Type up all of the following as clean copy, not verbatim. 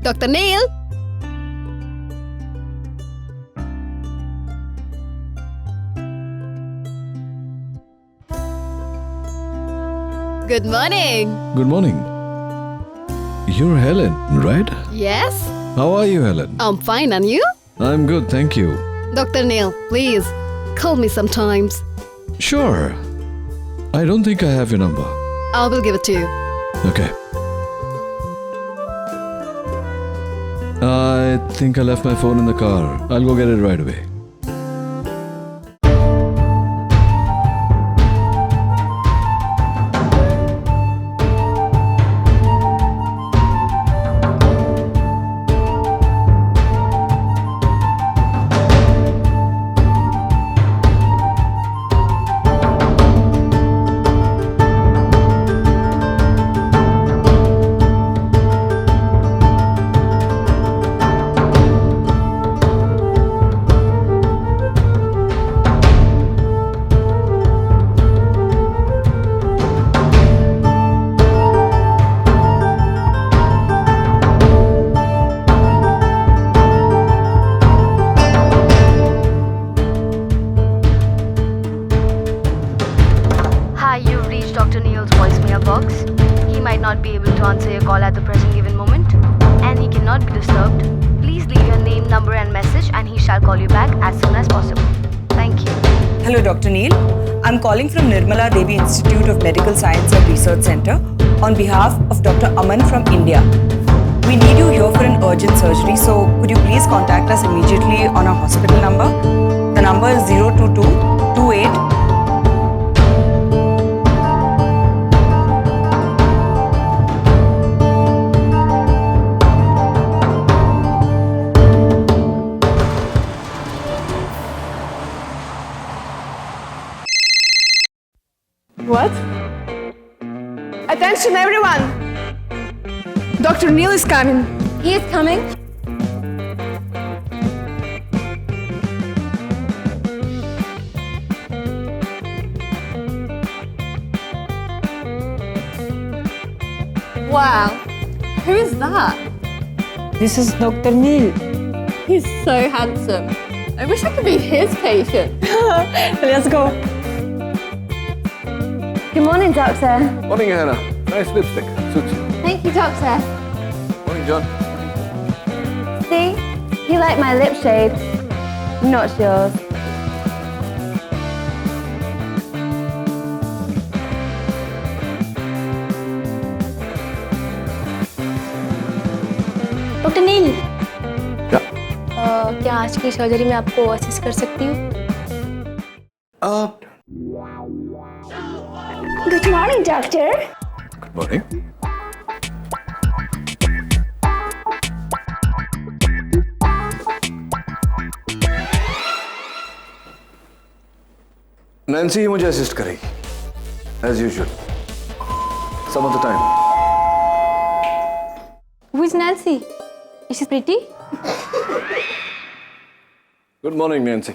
Dr. Neil. Good morning. Good morning. You're Helen, right? Yes? How are you, Helen? I'm fine, and you? I'm good, thank you. Dr. Neil, please, call me sometimes. Sure. I don't think I have your number. I will give it to you. Okay. I think I left my phone in the car. I'll go get it right away. Dr. Neil's voicemail box. He might not be able to answer your call at the present given moment, and he cannot be disturbed. Please leave your name, number and message, and he shall call you back as soon as possible. Thank you. Hello, Dr. Neil. I'm calling from Nirmala Devi Institute of Medical Science and Research Center on behalf of Dr. Aman from India. We need you here for an urgent surgery, so could you please contact us immediately on our hospital number? The number is 02228. What? Attention everyone! Dr. Neil is coming. He is coming. Wow, who is that? This is Dr. Neil. He's so handsome. I wish I could be his patient. Let's go. Good morning, Doctor. Morning, Hannah. Nice lipstick. Suits you. Thank you, Doctor. Morning, John. See? You like my lip shade. Not yours. Doctor Neel, क्या? क्या आज की surgery में आपको assist कर सकती हूँ? Good morning doctor. Good morning. Nancy ही मुझे असिस्ट करेगी, as usual. Some of the time. Who is Nancy? Is she pretty? Good morning, Nancy.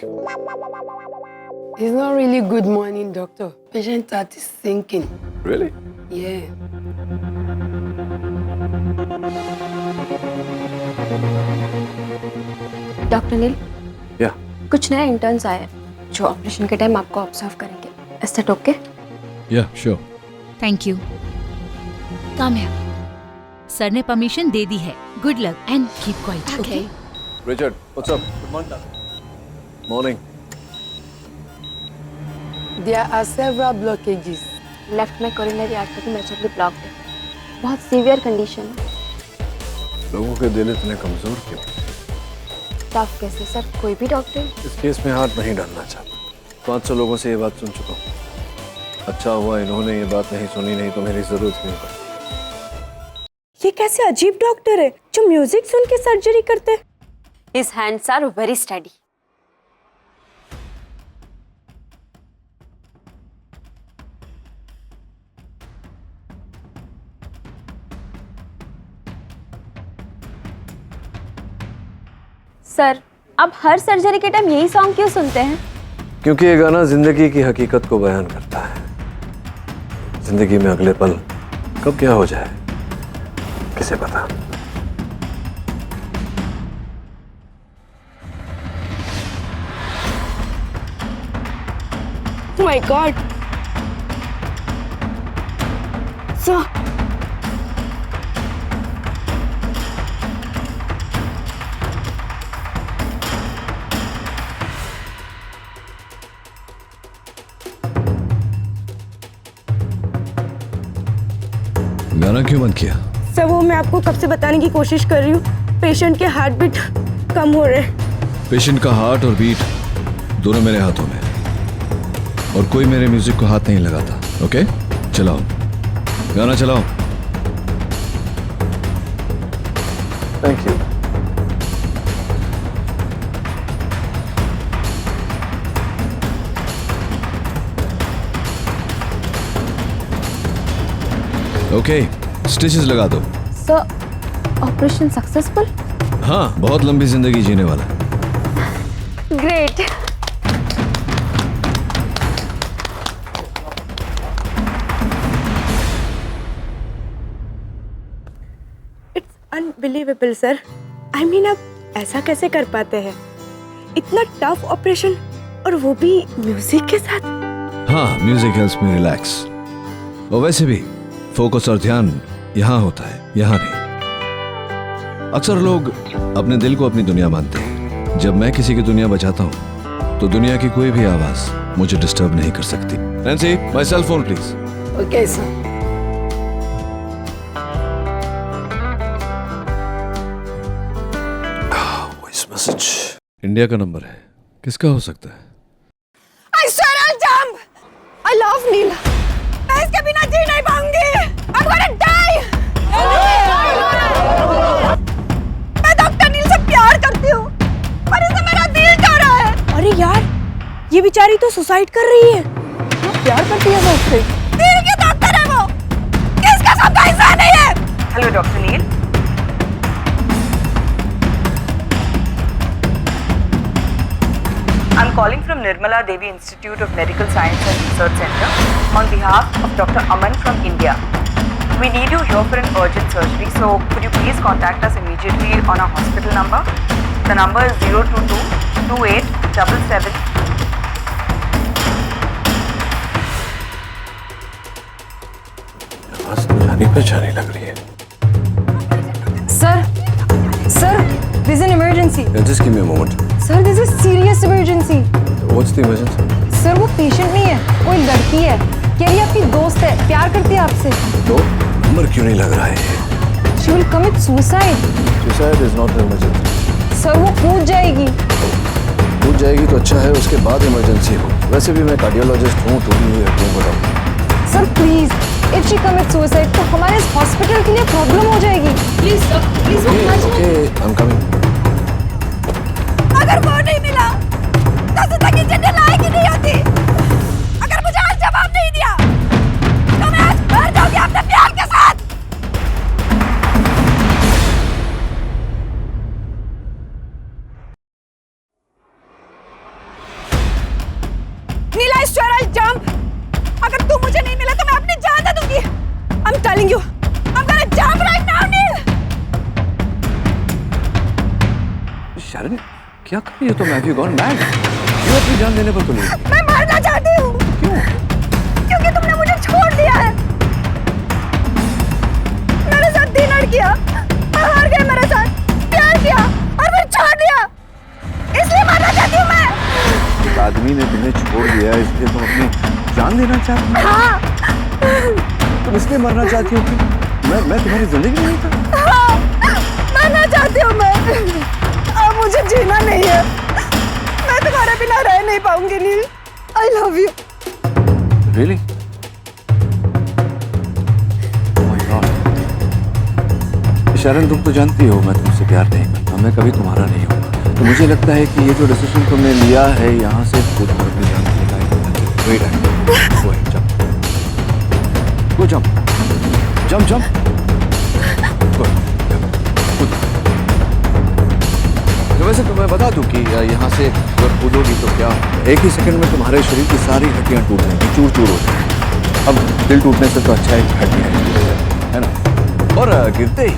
It's not really good morning, doctor. Patient heart is sinking. Really? Yeah. Doctor Neel, Yeah. कुछ नए interns आए हैं जो operation के time आपको observe करेंगे। Is that okay? Yeah, sure. Thank you. कम है। सर ने परमिशन दे दी है। Good luck and keep quiet. Okay. Richard, what's up? Good morning. Morning. There are several blockages. Left में कोरोनरी आर्टरी मेजरली ब्लॉक्ड है। बहुत सीवियर कंडीशन है। लोगों के दिल इतने कमजोर क्यों? टफ कैसे सर? कोई भी डॉक्टर? इस केस में हाथ नहीं डालना चाहता। 500 लोगों से ये बात सुन चुका हूँ। अच्छा हुआ इन्होंने ये बात नहीं सुनी, नहीं तो मेरी जरूरत नहीं पड़ती। ये कैसे अजीब डॉक्टर है जो म्यूजिक सुन के सर्जरी करते? His hands are very steady. Sir, आप हर सर्जरी के टाइम यही सॉन्ग क्यों सुनते हैं? क्योंकि ये गाना जिंदगी की हकीकत को बयान करता है। जिंदगी में अगले पल कब क्या हो जाए किसे पता। my God. Sir. गाना क्यों बंद किया? सर वो मैं आपको कब से बताने की कोशिश कर रही हूँ, पेशेंट के हार्ट बीट कम हो रहे हैं। पेशेंट का हार्ट और बीट दोनों मेरे हाथों में, और कोई मेरे म्यूजिक को हाथ नहीं लगाता। ओके, चलाओ गाना चलाओ। Thank you. ओके, स्टिचेस लगा दो। Sir operation successful? हाँ, बहुत लंबी जिंदगी जीने वाला। Great. It's unbelievable sir. I mean आप ऐसा कैसे कर पाते हैं? इतना टफ ऑपरेशन, और वो भी म्यूजिक के साथ। हाँ, म्यूजिक हेल्प्स मी रिलैक्स। और वैसे भी फोकस और ध्यान यहाँ होता है, यहाँ नहीं। अक्सर लोग अपने दिल को अपनी दुनिया मानते हैं। जब मैं किसी की दुनिया बचाता हूँ तो दुनिया की कोई भी आवाज मुझे डिस्टर्ब नहीं कर सकती। Nancy, my cell phone please. Okay, sir. Voice message. India का नंबर है, किसका हो सकता है? I swear I'll jump. I love Neil. मैं इसके बिना जी नहीं पाऊंगी। I'm gonna die. मैं डॉक्टर नील से प्यार करती हूँ, पर इसे मेरा दिल तोड़ा है। अरे यार, ये बेचारी तो सुसाइड कर रही है। प्यार करती है वो उससे। दिल के डॉक्टर है वो, किसका सबका इंसान नहीं है। Hello doctor Neel. I'm calling from Nirmala Devi Institute of Medical Science and Research Center on behalf of Dr. Aman from India. We need you here for an urgent surgery, so could you please contact us immediately on our hospital number? The number is 022-2877. आवाज तो जानी पहचानी लग रही है। Sir, this is an emergency. Just give me a moment. Sir, this is serious emergency. What's the emergency? Sir वो patient नहीं है, कोई लड़की है, कह रही है आपकी दोस्त है, प्यार करती है आपसे। तो नंबर क्यों नहीं लग रहा है? She will commit suicide. Suicide is not an emergency. Sir वो कूद जाएगी। टूट जाएगी तो अच्छा है, उसके बाद इमरजेंसी हो। वैसे भी मैं कार्डियोलॉजिस्ट हूँ, टूटी हुई हड्डियों को doctor. Sir please, if she commits suicide तो हमारे इस हॉस्पिटल के लिए प्रॉब्लम हो जाएगी। Please sir, please. Okay, I'm coming. अगर वो नहीं मिला तो जिंदगी जीने लायक ही नहीं होती। अगर मुझे आज जवाब नहीं दिया तो मैं आज मर जाऊंगी अपने प्यार के साथ। नीला, I swear I'll jump. अगर तू मुझे नहीं मिला तो मैं अपनी जान दे दूंगी। I'm telling you, I'm gonna jump right now, नील। शरण, क्या कर रही हो तुम? Have you gone mad? क्यों अपनी जान देने पर तुली? मैं मरना चाहती हूँ। क्यों? क्योंकि तुमने मुझे छोड़ दिया है। मेरे साथ डिनर किया, हार गए मेरे साथ, प्यार किया और फिर छोड़ दिया। इसलिए मरना चाहती हूँ मैं। एक आदमी ने तुम्हें छोड़ दिया, इसलिए तुम अपनी जान देना चाहती हो? हाँ। तुम इसलिए मरना चाहती हो कि मैं तुम्हारी जिंदगी नहीं था? हाँ, मरना चाहती हूँ मैं। अब मुझे जीना नहीं है। मैं तुम्हारे बिना रह नहीं पाऊंगी नील। I love you. Really? Oh my God. शरण, तुम तो जानती हो मैं तुमसे प्यार नहीं करता, मैं कभी तुम्हारा नहीं हूँ। तो मुझे लगता है कि ये जो डिसीजन तुमने लिया है यहाँ से खुद पर अपनी जान देने का Wait a minute. Go ahead, jump. Go jump. Jump, jump. Go ahead. तो वैसे तुम्हें बता दूं कि यहाँ से अगर कूदोगी तो क्या एक ही सेकंड में तुम्हारे शरीर की सारी हड्डियाँ टूट जाएंगी, चूर चूर हो जाएंगी। अब दिल टूटने से तो अच्छा है हड्डियाँ है ना, और गिरते ही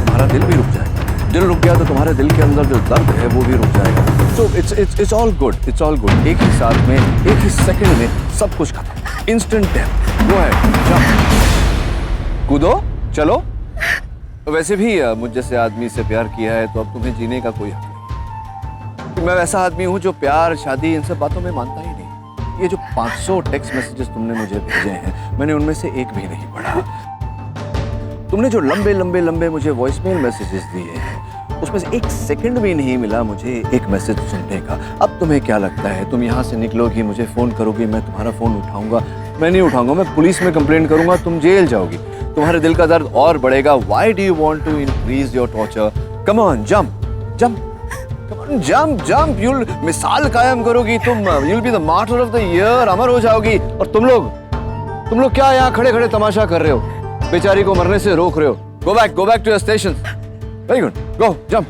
तुम्हारा दिल भी रुक जाएगा। दिल रुक गया तो तुम्हारे दिल के अंदर जो दर्द है वो भी रुक जाएगा। So it's all good, it's all good। एक ही साथ में, एक ही सेकंड में सब कुछ खत्म, इंस्टेंट डेथ। वो है, जंप, कूदो, चलो। वैसे भी मुझ जैसे आदमी से प्यार किया है तो अब तुम्हें जीने का कोई हक नहीं। मैं वैसा आदमी हूँ जो प्यार, शादी, इन सब बातों में मानता ही नहीं। ये जो 500 टेक्स्ट मैसेजेस तुमने मुझे भेजे हैं, मैंने उनमें से एक भी नहीं पढ़ा। तुमने जो लंबे लंबे लंबे मुझे वॉइसमेल मैसेजेस दिए हैं, उसमें से एक सेकंड भी नहीं मिला मुझे एक मैसेज सुनने का। अब तुम्हें क्या लगता है, तुम यहाँ से निकलोगी, मुझे फोन करोगी, मैं तुम्हारा फोन उठाऊंगा? मैं नहीं उठाऊंगा, मैं पुलिस में कंप्लेंट करूंगा, तुम जेल जाओगी, तुम्हारे दिल का दर्द और बढ़ेगा। Why do you want to increase your torture? Come on, jump, jump, come on, jump, jump। You'll मिसाल कायम करोगी तुम, you'll be the martyr of the year, अमर हो जाओगी। और तुम लोग क्या यहाँ खड़े खड़े तमाशा कर रहे हो, बेचारी को मरने से रोक रहे हो? Go back to your station। Very good, go, jump।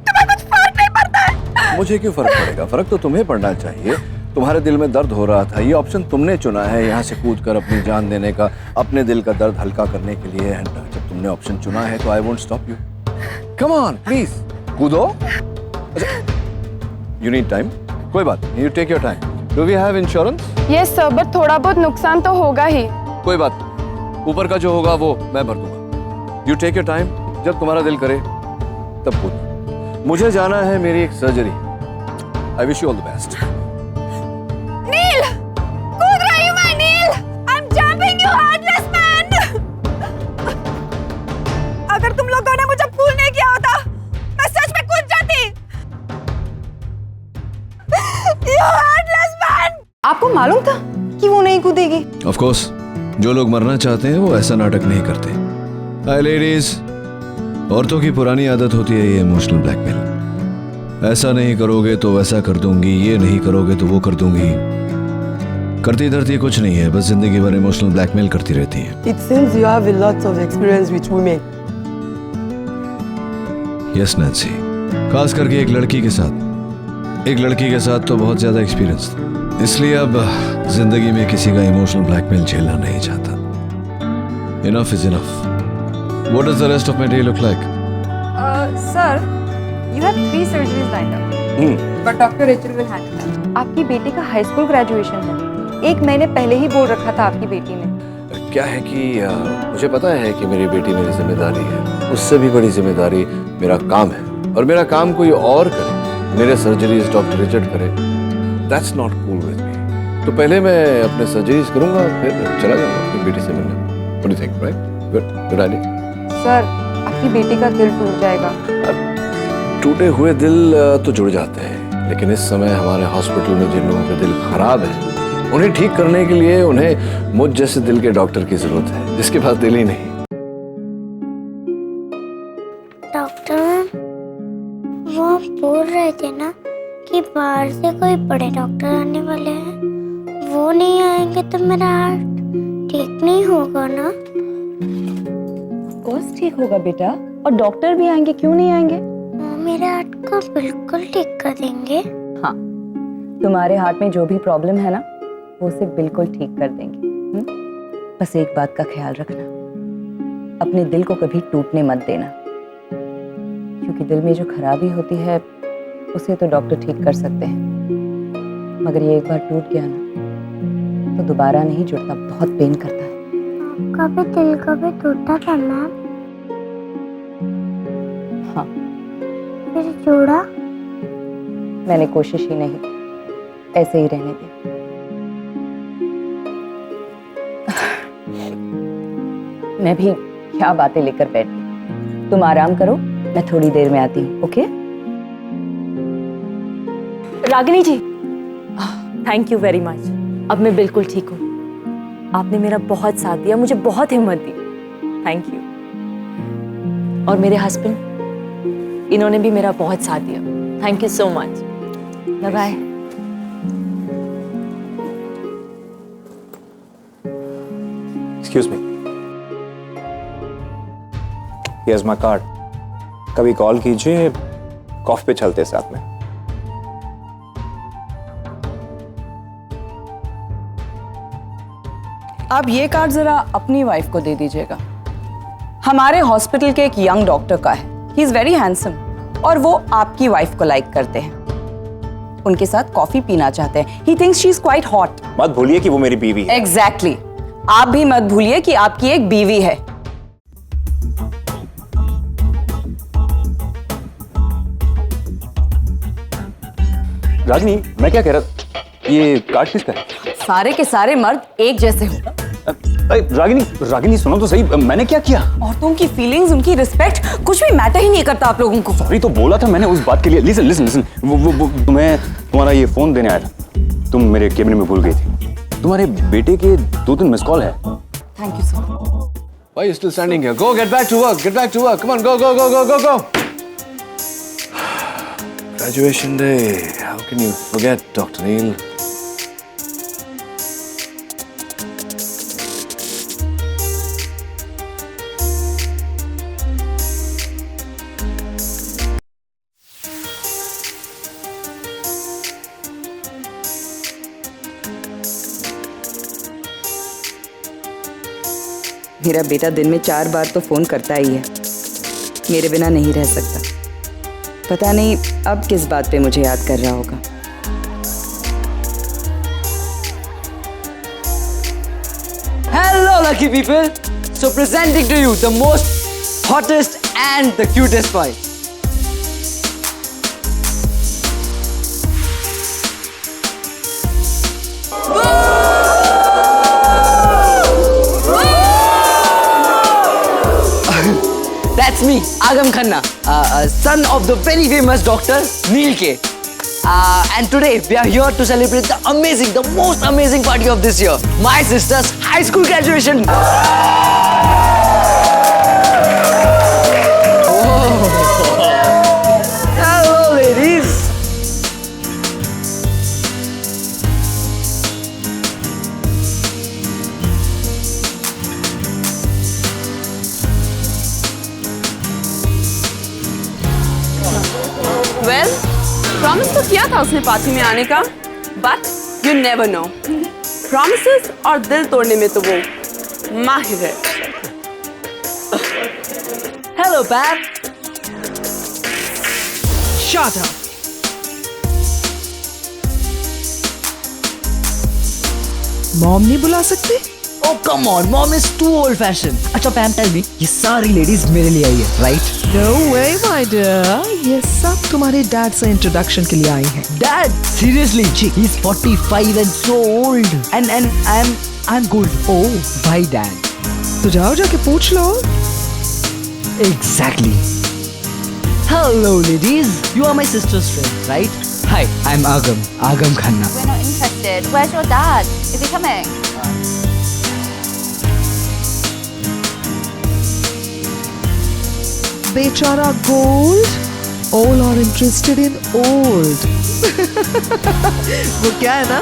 तुम्हें कुछ फर्क नहीं पड़ता है? मुझे क्यों फर्क पड़ेगा? फर्क तो तुम्हें पड़ना चाहिए। तुम्हारे दिल में दर्द हो रहा था, ये ऑप्शन तुमने चुना है, यहाँ से कूदकर अपनी जान देने का, अपने दिल का दर्द हल्का करने के लिए। एंड जब तुमने ऑप्शन चुना है तो I won't stop you. Come on, please कूदो। अच्छा, यू नीड टाइम, कोई बात नहीं, you take your time. Do we have insurance? Yes sir, but थोड़ा बहुत नुकसान तो होगा ही। कोई बात नहीं, ऊपर का जो होगा वो मैं भर दूंगा। यू टेक योर टाइम, जब तुम्हारा दिल करे तब कूदो। मुझे जाना है मेरी एक surgery. I wish you all the best. Neel, कूद रही हूँ मैं नील। I'm jumping you heartless man। अगर तुम लोगों ने मुझे फूल नहीं किया होता, मैं सच में कूद जाती। You heartless man। आपको मालूम था कि वो नहीं कूदेगी? ऑफ कोर्स, जो लोग मरना चाहते हैं वो ऐसा नाटक नहीं करते। हाय लेडीज, औरतों की पुरानी आदत होती है ये इमोशनल ब्लैकमेल। ऐसा नहीं करोगे तो वैसा कर दूंगी, ये नहीं करोगे तो वो कर दूंगी। करती धरती कुछ नहीं है, बस जिंदगी भर इमोशनल ब्लैकमेल करती रहती है। It seems you have a lot of experience with women. Yes Nancy, खास करके एक लड़की के साथ तो बहुत ज्यादा एक्सपीरियंस था। इसलिए अब जिंदगी में किसी का इमोशनल ब्लैकमेल झेलना नहीं चाहता। Enough is enough. What does the rest of my day look like? Sir, you have 3 surgeries lined up. But Dr. Rachel will handle that. आपकी बेटी का हाई स्कूल ग्रेजुएशन है। 1 महीने पहले ही बोल रखा था आपकी बेटी ने। क्या है कि मुझे पता है कि मेरी बेटी मेरी जिम्मेदारी है, उससे भी बड़ी जिम्मेदारी मेरा काम है, और मेरा काम कोई और करे, मेरे सर्जरीज डॉक्टर रिचर्ड करे, that's not cool with me. तो पहले मैं अपने सर्जरीज करूंगा, फिर चला जाऊंगा अपनी बेटी से मिलने। What do you think, right? Good idea. Sir, आपकी बेटी का दिल टूट जाएगा। टूटे हुए दिल तो जुड़ जाते हैं, लेकिन इस समय हमारे हॉस्पिटल में जिन लोगों का दिल खराब है, उन्हें ठीक करने के लिए उन्हें मुझ जैसे दिल के डॉक्टर की जरूरत है, जिसके पास दिल ही नहीं। डॉक्टर मैम, वो बोल रहे थे ना कि बाहर से कोई बड़े डॉक्टर आने वाले हैं, वो नहीं आएंगे तो मेरा हार्ट ठीक नहीं होगा ना? कोर्स ठीक होगा बेटा, और डॉक्टर भी आएंगे, क्यों नहीं आएंगे? वो मेरे हार्ट को बिल्कुल ठीक कर देंगे। हाँ, तुम्हारे हार्ट में जो भी प्रॉब्लम है ना, वो उसे बिल्कुल ठीक कर देंगे। बस एक बात का ख्याल रखना, अपने दिल को कभी टूटने मत देना, क्योंकि दिल में जो खराबी होती है उसे तो डॉक्टर ठीक कर सकते हैं, मगर ये एक बार टूट गया ना तो दोबारा नहीं जुड़ता, बहुत पेन करता है। आपका भी दिल कभी टूटा था मैम? हाँ। फिर जोड़ा? मैंने कोशिश ही नहीं, ऐसे ही रहने दी। मैं भी क्या बातें लेकर बैठी, तुम आराम करो, मैं थोड़ी देर में आती हूँ। Okay? Ragini ji, thank you very much. अब मैं बिल्कुल ठीक हूँ। आपने मेरा बहुत साथ दिया, मुझे बहुत हिम्मत दी, थैंक यू। और मेरे हस्बैंड, इन्होंने भी मेरा बहुत साथ दिया, thank you so much. Bye bye. Excuse me, here's my card, कभी कॉल कीजिए, कॉफी पे चलते साथ में। आप ये कार्ड जरा अपनी वाइफ को दे दीजिएगा, हमारे हॉस्पिटल के एक यंग डॉक्टर का है, ही इज वेरी हैंडसम और वो आपकी वाइफ को लाइक करते हैं, उनके साथ कॉफी पीना चाहते हैं। He thinks she is quite hot. मत भूलिए कि वो मेरी बीवी है। एग्जैक्टली। आप भी मत भूलिए कि आपकी एक बीवी है। रागिनी, मैं क्या कह रहा, ये कार्ड किसका है? सारे के सारे मर्द एक जैसे हो। रागिनी सुनो तो सही, मैंने क्या किया? औरतों की फीलिंग्स, उनकी रिस्पेक्ट कुछ भी मैटर ही नहीं करता आप लोगों को। सॉरी तो बोला था मैंने उस बात के लिए। लिसन लिसन लिसन, वो तुम्हें तुम्हारा ये फोन देने आया था, तुम मेरे केबिन में भूल गई थी। तुम्हारे बेटे के 2-3 मिस कॉल है। Thank you sir. Why are you still standing here? Go, get back to work. Get back to work. Come on, go, go, go, go, go, go. Graduation day. How can you forget, Dr. Neil? मेरा बेटा दिन में 4 बार तो phone करता ही है। मेरे बिना नहीं रह सकता। पता नहीं अब किस बात पे मुझे याद कर रहा होगा। Hello lucky people! So presenting to you the most hottest and the cutest boy. That's me, Agam Khanna, son of the very famous Dr. Neil K. And today we are here to celebrate the most amazing party of this year, my sister's high school graduation. Hello ladies. Well, promise तो किया था उसने party में आने का, but you never know. Promises और दिल तोड़ने में तो वो माहिर है। Hello Pam. Shut up. Mom नहीं बुला सकते? Oh come on, mom is too old fashioned. अच्छा पैम tell me, ये सारी लेडीज मेरे लिए आई है, right? No way, my dear. ये सब तुम्हारे डैड से इंट्रोडक्शन के लिए आई हैं। Dad, seriously, he's 45 and so old. And I'm good. Oh, भाई dad. तो जाओ जाके पूछ लो। Exactly. Hello ladies, you are my sister's friend, right? Hi, I'm Agam Khanna. We're not interested. Where's your dad? Is he coming? बेचारा gold, all are interested in old. वो क्या है ना,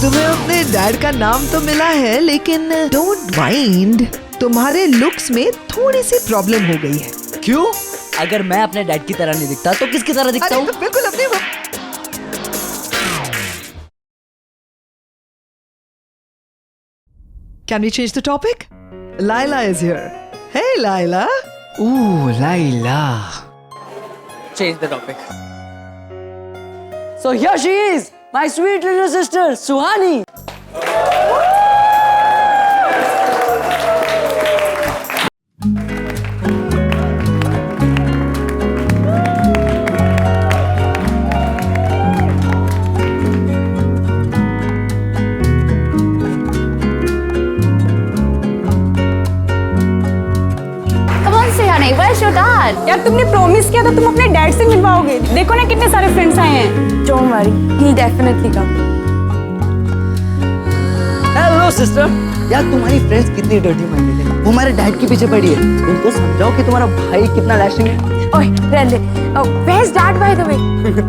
तुम्हें अपने डैड का नाम तो मिला है, लेकिन डोंट माइंड, तुम्हारे लुक्स में थोड़ी सी प्रॉब्लम हो गई है। क्यों? अगर मैं अपने डैड की तरह नहीं दिखता तो किसकी तरह दिखता हूँ? तो बिल्कुल अपनी। Can we change the topic? Laila is here. Hey Laila. Ooh, Laila. Change the topic. So here she is, my sweet little sister, Suhani. Where's your dad? यार तुमने प्रॉमिस किया था तुम अपने डैड से मिलवाओगे। देखो ना कितने सारे फ्रेंड्स आए हैं। Don't worry, he'll definitely come. Hello sister. यार तुम्हारी फ्रेंड्स कितनी डर्टी माइंडेड है, वो हमारे डैड के पीछे पड़ी है। उनको समझाओ कि तुम्हारा भाई कितना लैशिंग है। ओए रहने दे। Where's dad by the way?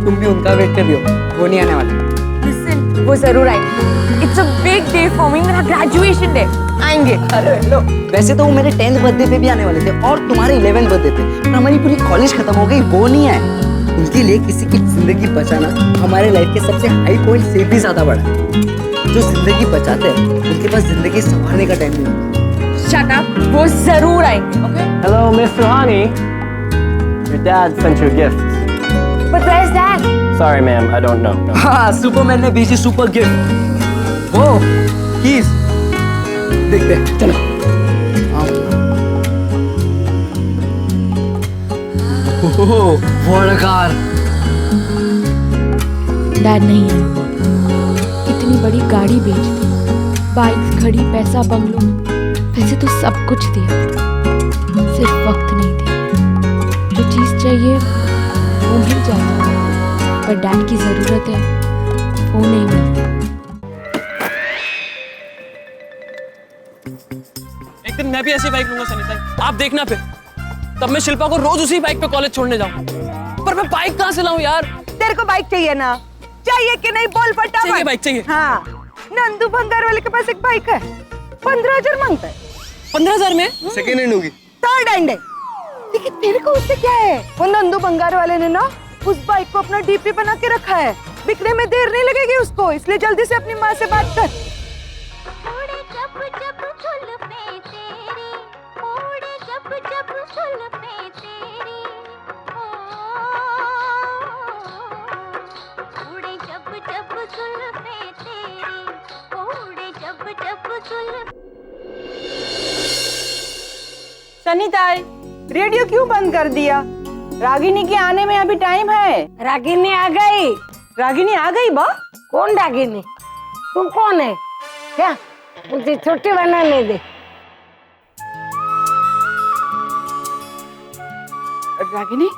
तुम भी उनका वेट कर रही हो, वो नहीं आने वाले। Listen, वो जरूर आएंगे। It's a big day for me, मेरा graduation day। आएंगे। अरे लो, वैसे तो वो मेरे 10th बर्थडे पे भी आने वाले थे और तुम्हारे 11th बर्थडे पे, पर हमारी पूरी कॉलेज खत्म हो गई, वो नहीं आए। उनके लिए किसी की जिंदगी बचाना हमारे लाइफ के सबसे हाई पॉइंट से भी ज्यादा बड़ा है। जो जिंदगी बचाते हैं उनके पास जिंदगी संभालने का टाइम नहीं होता। Shut up, वो जरूर आएंगे। Okay? Hello Miss Suhani. Dad sent you a gift. But where's Dad? Sorry, ma'am, I don't know. No. हाँ, सुपरमैन ने भेजी सुपर गिफ्ट। वो कीज देखते हैं, चलो। ओह, what a car! डैड नहीं है, इतनी बड़ी गाड़ी बेच दी, बाइक्स खड़ी, पैसा बंगलों, वैसे तो सब कुछ दिया, सिर्फ वक्त नहीं दिया। जो चीज़ चाहिए वो मिल जाता है, पर डैड की ज़रूरत है वो नहीं मिलती। एक दिन मैं भी ऐसी बाइक लूंगा सनी भाई, आप देखना फिर। तब मैं शिल्पा को रोज उसी बाइक पे कॉलेज छोड़ने जाऊं। पर मैं बाइक कहाँ से लाऊं यार? तेरे को बाइक चाहिए ना? चाहिए कि नहीं बोल फटाफट। चाहिए, बाइक चाहिए। हाँ, नंदू भंगार वाले के पास एक बाइक है, 15,000 मांगता है। 15,000 में? सेकेंड हैंड होगी। थर्ड हैंड है। लेकिन तेरे को उससे क्या है? वो नंदू भंगार वाले ने ना उस बाइक को अपना डीपी बना के रखा है, बिकने में देर नहीं लगेगी उसको, इसलिए जल्दी से अपनी माँ से बात कर। सनीताई, रेडियो क्यों बंद कर दिया? रागिनी के आने में अभी टाइम है। रागिनी आ गई। रागिनी आ गई बा? कौन रागिनी? तुम कौन है? क्या मुझे छुट्टी बनाने दे। रागिनी,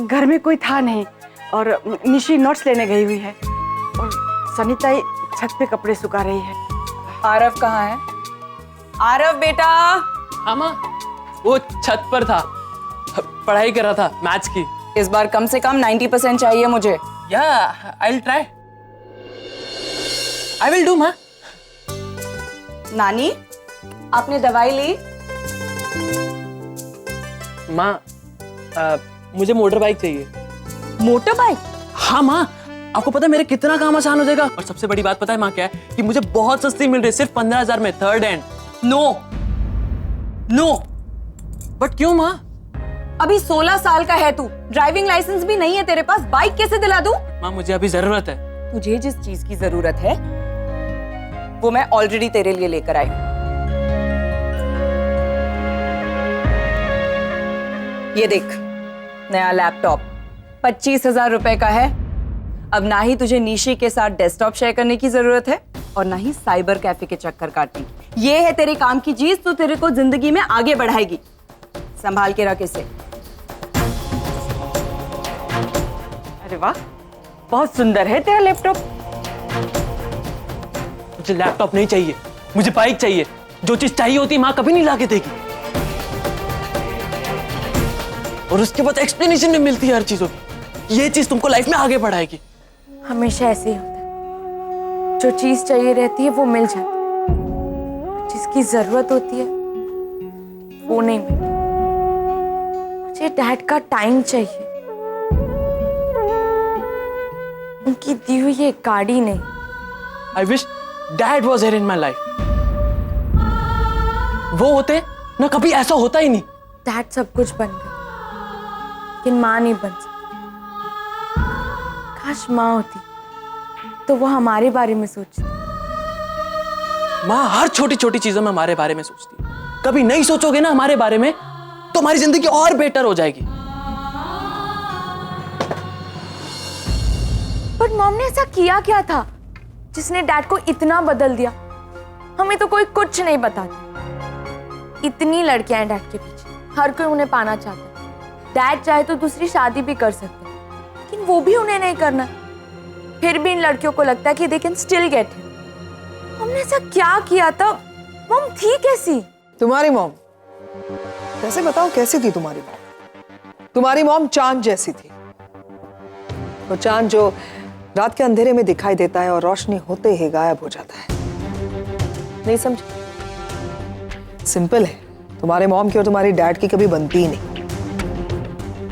घर में कोई था नहीं और निशी नोट्स लेने गई हुई है और सनीताई छत पे कपड़े सुखा रही है। आरव कहाँ है? आरव बेटा। हाँ माँ, वो छत पर था, पढ़ाई कर रहा था मैथ्स की। इस बार कम से कम 90% चाहिए मुझे। Yeah, I'll try. I will do, माँ। नानी, आपने दवाई ली? माँ, मुझे मोटर बाइक चाहिए। Motor bike? हाँ माँ, आपको पता है मेरे कितना काम आसान हो जाएगा। और सबसे बड़ी बात पता है माँ क्या है? कि मुझे बहुत सस्ती मिल रही है, सिर्फ 15,000 में, थर्ड हैंड। नो, बट क्यों माँ? अभी 16 साल का है तू, ड्राइविंग लाइसेंस भी नहीं है तेरे पास, बाइक कैसे दिला दूं? माँ मुझे अभी जरूरत है। तुझे जिस चीज की जरूरत है वो मैं ऑलरेडी तेरे लिए लेकर आई। ये देख, नया लैपटॉप 25,000 रुपए का है। अब ना ही तुझे निशी के साथ डेस्कटॉप शेयर करने की जरूरत है और ना ही साइबर कैफे के चक्कर काटने की। ये है तेरे काम की चीज, तो तेरे को जिंदगी में आगे बढ़ाएगी। संभाल के रख इसे। अरे वाह, बहुत सुंदर है तेरा लैपटॉप। मुझे लैपटॉप नहीं चाहिए, मुझे बाइक चाहिए। जो चीज चाहिए होती माँ कभी नहीं लाके देगी, और उसके बाद एक्सप्लेनेशन में मिलती है हर चीजों की। ये चीज तुमको लाइफ में आगे बढ़ाएगी। हमेशा ऐसे ही होता है, जो चीज चाहिए रहती है वो मिल जाती है, जिसकी जरूरत होती है वो नहीं मिलती। मुझे डैड का टाइम चाहिए, उनकी दी हुई ये गाड़ी नहीं। I wish Dad was here in my life. वो होते ना कभी ऐसा होता ही नहीं। डैड सब कुछ बन गए, लेकिन माँ नहीं बन सकती। काश माँ होती तो वो हमारे बारे में सोचती। माँ हर छोटी छोटी चीजों में हमारे बारे में सोचती है। कभी नहीं सोचोगे ना हमारे बारे में तो हमारी जिंदगी और बेटर हो जाएगी। पर मॉम ने ऐसा किया क्या था जिसने डैड को इतना बदल दिया? हमें तो कोई कुछ नहीं बताता। इतनी लड़कियां हैं डैड के पीछे, हर कोई उन्हें पाना चाहता है। डैड चाहे तो दूसरी शादी भी कर सकते हैं, लेकिन वो भी उन्हें नहीं करना। फिर भी इन लड़कियों को लगता है कि they can still get him. हमने ऐसा क्या किया था? मॉम थी कैसी? तुम्हारी मॉम? वैसे बताओ कैसी थी तुम्हारी मॉम? तुम्हारी मॉम चांद जैसी थी। वो चांद जो रात के अंधेरे में दिखाई देता है और रोशनी होते ही गायब हो जाता है। नहीं समझे? सिंपल है, तुम्हारे मॉम की और तुम्हारी डैड की कभी बनती ही नहीं।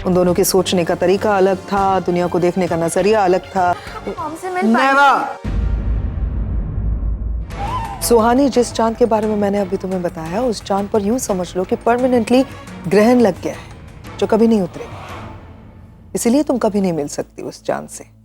उन दोनों के सोचने का तरीका अलग था, दुनिया को देखने का नजरिया अलग था। मॉम से मिल पाए? सुहानी, जिस चांद के बारे में मैंने अभी तुम्हें बताया, उस चांद पर यूं समझ लो कि परमानेंटली ग्रहण लग गया है, जो कभी नहीं उतरेगा। इसीलिए तुम कभी नहीं मिल सकती उस चांद से।